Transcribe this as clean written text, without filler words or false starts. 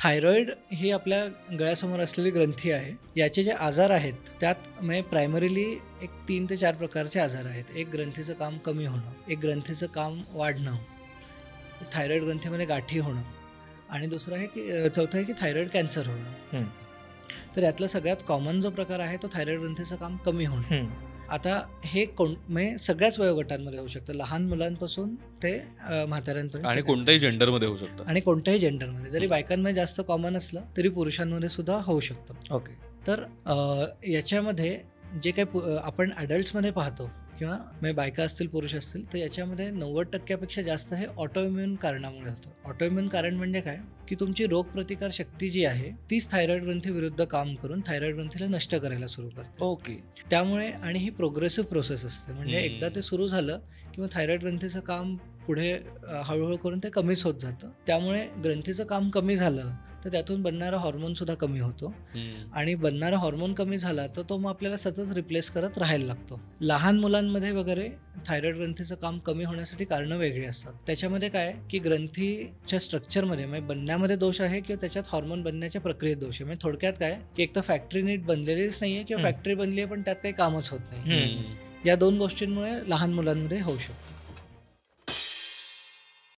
Thyroid ही आपल्या गळ्यासमोर असलेली ग्रंथी आहे. याचे जे आजार आहेत त्यात म्हणजे प्रायमरीली एक 3 ते 4 प्रकारचे आजार आहेत. एक ग्रंथीचं काम कमी होणं, एक ग्रंथीचं काम वाढणं, थायरॉइड ग्रंथीमध्ये गाठी होणं आणि दुसरं आहे की चौथं आहे की थायरॉइड कॅन्सर होणं. तर यातला सगळ्यात कॉमन जो प्रकार आहे तो थायरॉइड ग्रंथीचं काम कमी होणं. आता हे म्हणजे सगळ्याच वयोगटांमध्ये होऊ शकतं, लहान मुलांपासून ते म्हाताऱ्यांपर्यंत आणि कोणत्याही जेंडरमध्ये होऊ शकतं. आणि कोणत्याही जेंडरमध्ये, जरी बायकांमध्ये जास्त कॉमन असलं तरी पुरुषांमध्ये सुद्धा होऊ शकतं. ओके. तर याच्यामध्ये जे काही आपण ॲडल्ट्समध्ये पाहतो किंवा म्हणजे बायका असतील पुरुष असतील तर याच्यामध्ये 90% जास्त हे ऑटोइम्युन कारणामुळे होतं. ऑटोइम्युन कारण म्हणजे काय की तुमची रोगप्रतिकार शक्ती जी आहे तीच थायरॉइड ग्रंथी विरुद्ध काम करून थायरॉइड ग्रंथीला नष्ट करायला सुरू करते. ओके. त्यामुळे आणि ही प्रोग्रेसिव्ह प्रोसेस असते, म्हणजे एकदा ते सुरू झालं किंवा थायरॉइड ग्रंथीचं काम पुढे हळूहळू करून ते कमीच होत जातं. त्यामुळे ग्रंथीचं काम कमी झालं तर त्यातून बनणारा हॉर्मोन सुद्धा कमी होतो आणि बनणारा हॉर्मोन कमी झाला तर तो मग आपल्याला सतत रिप्लेस करत राहायला लागतो. लहान मुलांमध्ये वगैरे थायरॉइड ग्रंथीचं काम कमी होण्यासाठी कारणं वेगळी असतात. त्याच्यामध्ये काय की ग्रंथीच्या स्ट्रक्चरमध्ये म्हणजे बनण्यामध्ये दोष आहे किंवा त्याच्यात हॉर्मोन बनण्याच्या प्रक्रियेत दोष आहे. म्हणजे थोडक्यात काय की एक तर फॅक्टरी नीट बनलेलीच नाहीये किंवा फॅक्टरी बनली आहे पण त्यात काही कामच होत नाही. या 2 गोष्टींमुळे लहान मुलांमध्ये होऊ शकतं.